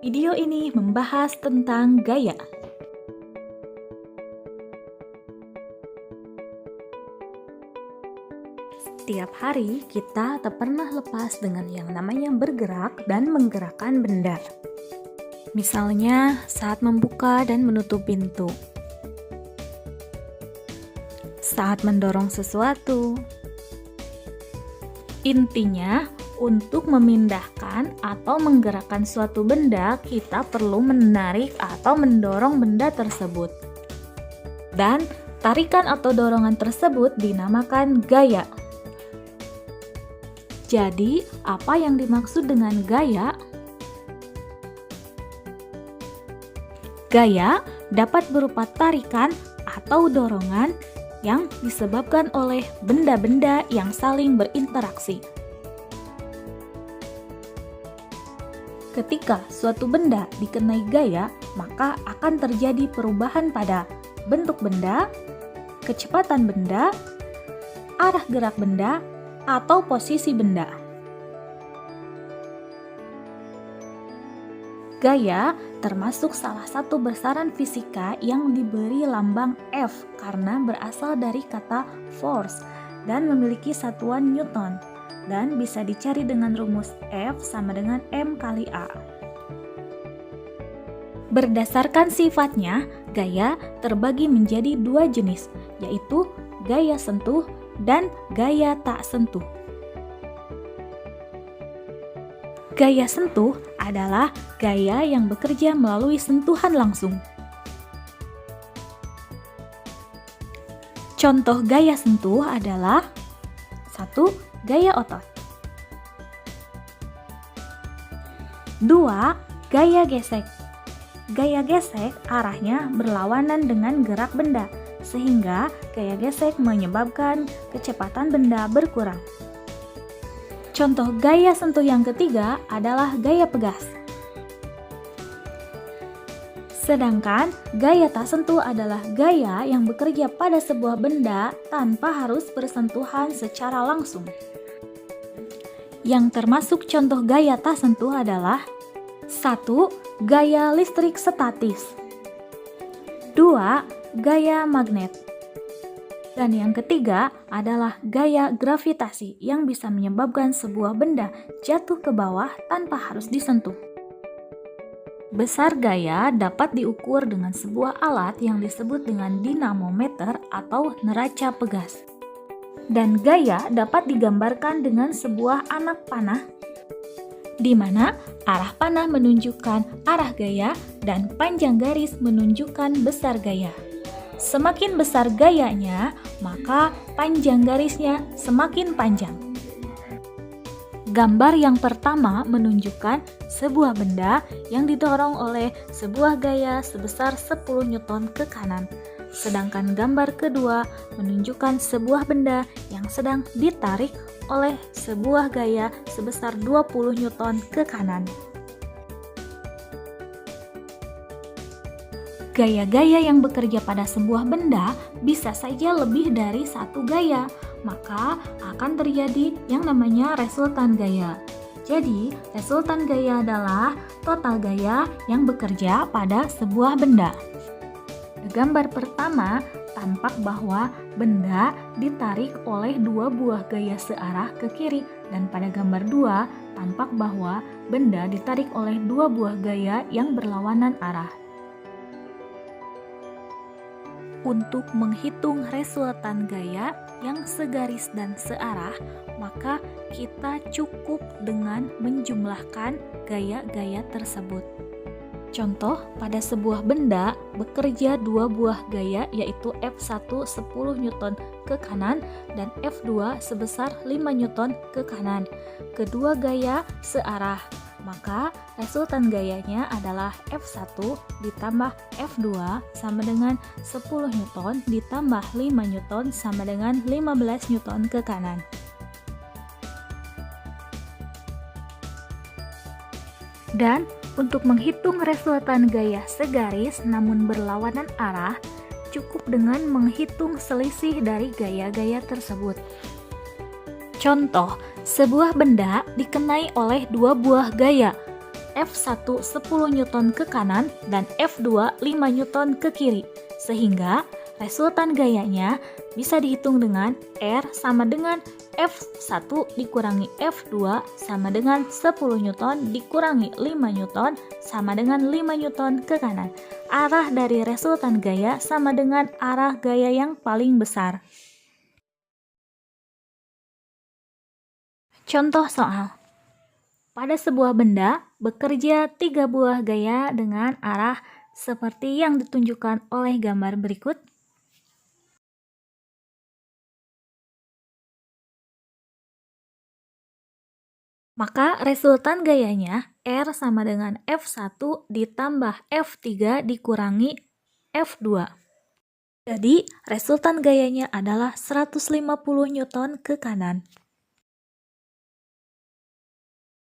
Video ini membahas tentang gaya. Setiap hari kita tak pernah lepas dengan yang namanya bergerak dan menggerakkan benda. Misalnya saat membuka dan menutup pintu, saat mendorong sesuatu. Intinya, untuk memindahkan atau menggerakkan suatu benda, kita perlu menarik atau mendorong benda tersebut. Dan tarikan atau dorongan tersebut dinamakan gaya. Jadi, apa yang dimaksud dengan gaya? Gaya dapat berupa tarikan atau dorongan yang disebabkan oleh benda-benda yang saling berinteraksi. Ketika suatu benda dikenai gaya, maka akan terjadi perubahan pada bentuk benda, kecepatan benda, arah gerak benda, atau posisi benda. Gaya termasuk salah satu besaran fisika yang diberi lambang F karena berasal dari kata force dan memiliki satuan Newton, dan bisa dicari dengan rumus F sama dengan M kali A. Berdasarkan sifatnya, gaya terbagi menjadi dua jenis, yaitu gaya sentuh dan gaya tak sentuh. Gaya sentuh adalah gaya yang bekerja melalui sentuhan langsung. Contoh gaya sentuh adalah 1. Gaya otot. 2. Gaya gesek. Gaya gesek arahnya berlawanan dengan gerak benda, sehingga gaya gesek menyebabkan kecepatan benda berkurang. Contoh gaya sentuh yang ketiga adalah gaya pegas. Sedangkan gaya tak sentuh adalah gaya yang bekerja pada sebuah benda tanpa harus bersentuhan secara langsung. Yang termasuk contoh gaya tak sentuh adalah 1. Gaya listrik statis, 2. Gaya magnet, dan yang ketiga adalah gaya gravitasi yang bisa menyebabkan sebuah benda jatuh ke bawah tanpa harus disentuh. Besar gaya dapat diukur dengan sebuah alat yang disebut dengan dinamometer atau neraca pegas. Dan gaya dapat digambarkan dengan sebuah anak panah, di mana arah panah menunjukkan arah gaya dan panjang garis menunjukkan besar gaya. Semakin besar gayanya, maka panjang garisnya semakin panjang. Gambar yang pertama menunjukkan sebuah benda yang didorong oleh sebuah gaya sebesar 10 Newton ke kanan. Sedangkan gambar kedua menunjukkan sebuah benda yang sedang ditarik oleh sebuah gaya sebesar 20 Newton ke kanan. Gaya-gaya yang bekerja pada sebuah benda bisa saja lebih dari satu gaya, maka akan terjadi yang namanya resultan gaya. Jadi, resultan gaya adalah total gaya yang bekerja pada sebuah benda. Gambar pertama tampak bahwa benda ditarik oleh dua buah gaya searah ke kiri, dan pada gambar 2 tampak bahwa benda ditarik oleh dua buah gaya yang berlawanan arah. Untuk menghitung resultan gaya yang segaris dan searah, maka kita cukup dengan menjumlahkan gaya-gaya tersebut. Contoh, pada sebuah benda bekerja dua buah gaya, yaitu F1 10 Newton ke kanan dan F2 sebesar 5 Newton ke kanan. Kedua gaya searah, maka resultan gayanya adalah F1 ditambah F2 sama dengan 10 Newton ditambah 5 Newton sama dengan 15 Newton ke kanan. Dan untuk menghitung resultan gaya segaris namun berlawanan arah, cukup dengan menghitung selisih dari gaya-gaya tersebut. Contoh, sebuah benda dikenai oleh dua buah gaya. F1 10 Newton ke kanan dan F2 5 Newton ke kiri. Sehingga resultan gayanya bisa dihitung dengan R sama dengan F1 dikurangi F2 sama dengan 10 Newton dikurangi 5 Newton sama dengan 5 Newton ke kanan. Arah dari resultan gaya sama dengan arah gaya yang paling besar. Contoh soal. Pada sebuah benda bekerja 3 buah gaya dengan arah seperti yang ditunjukkan oleh gambar berikut. Maka resultan gayanya R sama dengan F1 ditambah F3 dikurangi F2. Jadi resultan gayanya adalah 150 Newton ke kanan.